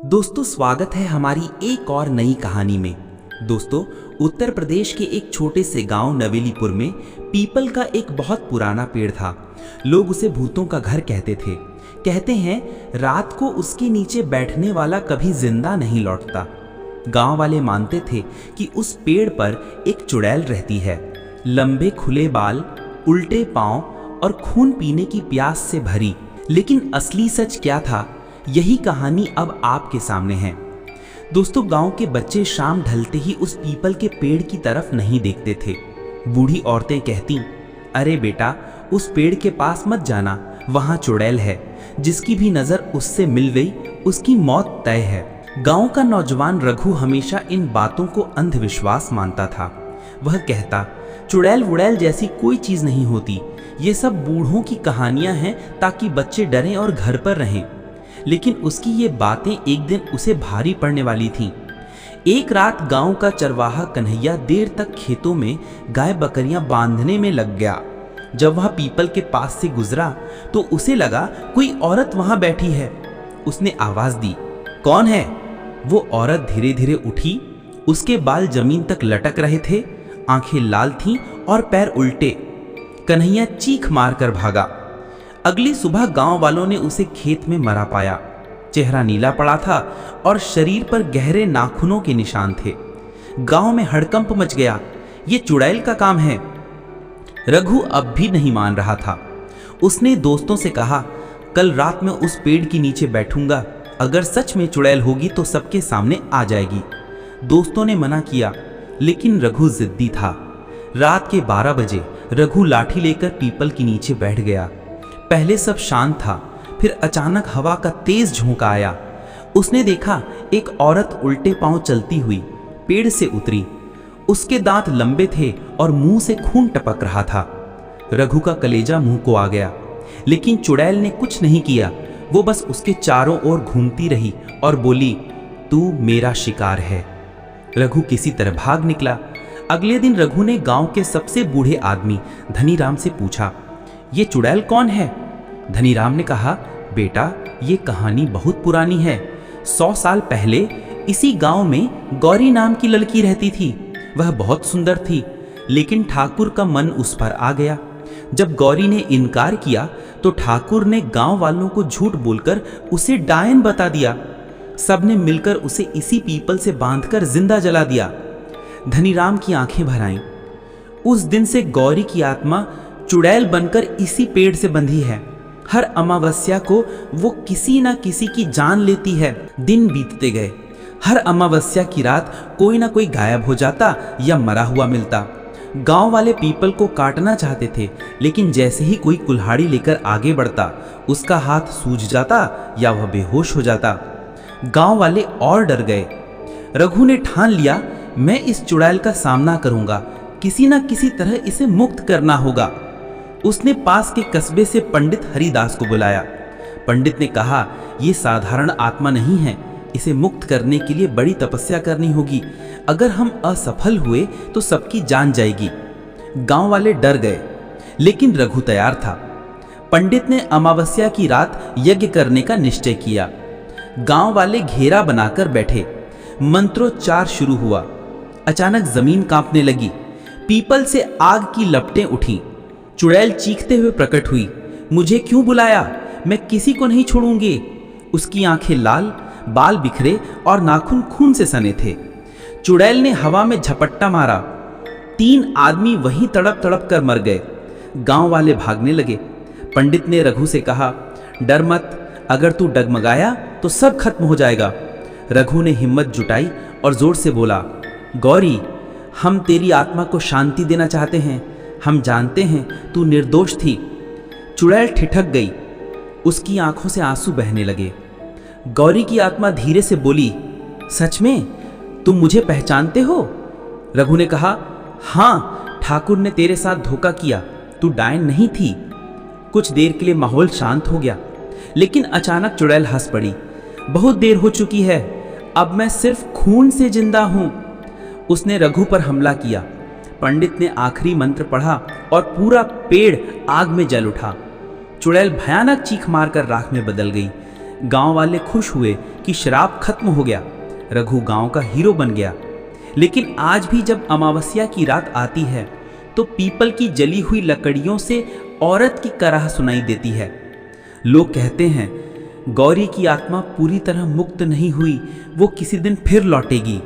दोस्तों स्वागत है हमारी एक और नई कहानी में। दोस्तों उत्तर प्रदेश के एक छोटे से गांव नवेलीपुर में पीपल का एक बहुत पुराना पेड़ था। लोग उसे भूतों का घर कहते थे। कहते हैं रात को उसके नीचे बैठने वाला कभी जिंदा नहीं लौटता। गांव वाले मानते थे कि उस पेड़ पर एक चुड़ैल रहती है, लंबे खुले बाल, उल्टे पांव और खून पीने की प्यास से भरी। लेकिन असली सच क्या था, यही कहानी अब आपके सामने है। दोस्तों गांव के बच्चे शाम ढलते ही उस पीपल के पेड़ की तरफ नहीं देखते थे। बूढ़ी औरतें कहती, अरे बेटा उस पेड़ के पास मत जाना, वहां चुड़ैल है, जिसकी भी नजर उससे मिल गई उसकी मौत तय है। गांव का नौजवान रघु हमेशा इन बातों को अंधविश्वास मानता था। वह कहता, चुड़ैल वुड़ैल जैसी कोई चीज नहीं होती, ये सब बूढ़ों की कहानियां हैं ताकि बच्चे डरें और घर पर रहें। लेकिन उसकी ये बातें एक दिन उसे भारी पड़ने वाली थीं। एक रात गांव का चरवाहा कन्हैया देर तक खेतों में गाय बकरियां बांधने में लग गया। जब वह पीपल के पास से गुजरा तो उसे लगा कोई औरत वहां बैठी है। उसने आवाज दी, कौन है? वो औरत धीरे धीरे उठी। उसके बाल जमीन तक लटक रहे थे, आंखें लाल थीं और पैर उल्टे। कन्हैया चीख मारकर भागा। अगली सुबह गांव वालों ने उसे खेत में मरा पाया। चेहरा नीला पड़ा था और शरीर पर गहरे नाखूनों के निशान थे। गांव में हड़कंप मच गया। ये चुड़ैल का काम है। रघु अब भी नहीं मान रहा था। उसने दोस्तों से कहा, कल रात में उस पेड़ के नीचे बैठूंगा, अगर सच में चुड़ैल होगी तो सबके सामने आ जाएगी। दोस्तों ने मना किया, लेकिन रघु जिद्दी था। रात के 12 बजे रघु लाठी लेकर पीपल के नीचे बैठ गया। पहले सब शांत था, फिर अचानक हवा का तेज झोंका आया। उसने देखा एक औरत उल्टे पांव चलती हुई पेड़ से उतरी। उसके दांत लंबे थे और मुंह से खून टपक रहा था। रघु का कलेजा मुंह को आ गया, लेकिन चुड़ैल ने कुछ नहीं किया। वो बस उसके चारों ओर घूमती रही और बोली, तू मेरा शिकार है। रघु किसी तरह भाग निकला। अगले दिन रघु ने गांव के सबसे बूढ़े आदमी धनीराम से पूछा, ये चुड़ैल कौन है? धनीराम ने कहा, बेटा ये कहानी बहुत पुरानी है। 100 साल पहले इसी गांव में गौरी नाम की लड़की रहती थी। वह बहुत सुंदर थी, लेकिन ठाकुर का मन उस पर आ गया। जब गौरी ने इनकार किया तो ठाकुर ने गांव वालों को झूठ बोलकर उसे डायन बता दिया। सबने मिलकर उसे इसी पीपल से बांधकर जिंदा जला दिया। धनीराम की आंखें भर आईं। उस दिन से गौरी की आत्मा चुड़ैल बनकर इसी पेड़ से बंधी है। हर अमावस्या को वो किसी ना किसी की जान लेती है। दिन बीतते गए। हर अमावस्या की रात कोई ना कोई गायब हो जाता या मरा हुआ मिलता। गांव वाले पीपल को काटना चाहते थे, लेकिन जैसे ही कोई कुल्हाड़ी लेकर आगे बढ़ता, उसका हाथ सूज जाता या वह बेहोश हो जाता। गांव वाले और डर गए। रघु ने ठान लिया, मैं इस चुड़ैल का सामना करूंगा, किसी ना किसी तरह इसे मुक्त करना होगा। उसने पास के कस्बे से पंडित हरिदास को बुलाया। पंडित ने कहा, यह साधारण आत्मा नहीं है, इसे मुक्त करने के लिए बड़ी तपस्या करनी होगी। अगर हम असफल हुए तो सबकी जान जाएगी। गांव वाले डर गए, लेकिन रघु तैयार था। पंडित ने अमावस्या की रात यज्ञ करने का निश्चय किया। गांव वाले घेरा बनाकर बैठे। मंत्रोच्चार शुरू हुआ। अचानक जमीन कांपने लगी। पीपल से आग की लपटें उठी। चुड़ैल चीखते हुए प्रकट हुई, मुझे क्यों बुलाया? मैं किसी को नहीं छोड़ूंगी। उसकी आंखें लाल, बाल बिखरे और नाखून खून से सने थे। चुड़ैल ने हवा में झपट्टा मारा। 3 आदमी वहीं तड़प तड़प कर मर गए। गांव वाले भागने लगे। पंडित ने रघु से कहा, डर मत, अगर तू डगमगाया तो सब खत्म हो जाएगा। रघु ने हिम्मत जुटाई और जोर से बोला, गौरी हम तेरी आत्मा को शांति देना चाहते हैं। हम जानते हैं तू निर्दोष थी। चुड़ैल ठिठक गई। उसकी आंखों से आंसू बहने लगे। गौरी की आत्मा धीरे से बोली, सच में तुम मुझे पहचानते हो? रघु ने कहा, हाँ, ठाकुर ने तेरे साथ धोखा किया, तू डायन नहीं थी। कुछ देर के लिए माहौल शांत हो गया, लेकिन अचानक चुड़ैल हंस पड़ी। बहुत देर हो चुकी है, अब मैं सिर्फ खून से जिंदा हूं। उसने रघु पर हमला किया। पंडित ने आखिरी मंत्र पढ़ा और पूरा पेड़ आग में जल उठा। चुड़ैल भयानक चीख मारकर राख में बदल गई। गांव वाले खुश हुए कि श्राप खत्म हो गया, रघु गांव का हीरो बन गया। लेकिन आज भी जब अमावस्या की रात आती है तो पीपल की जली हुई लकड़ियों से औरत की कराह सुनाई देती है। लोग कहते हैं गौरी की आत्मा पूरी तरह मुक्त नहीं हुई, वो किसी दिन फिर लौटेगी।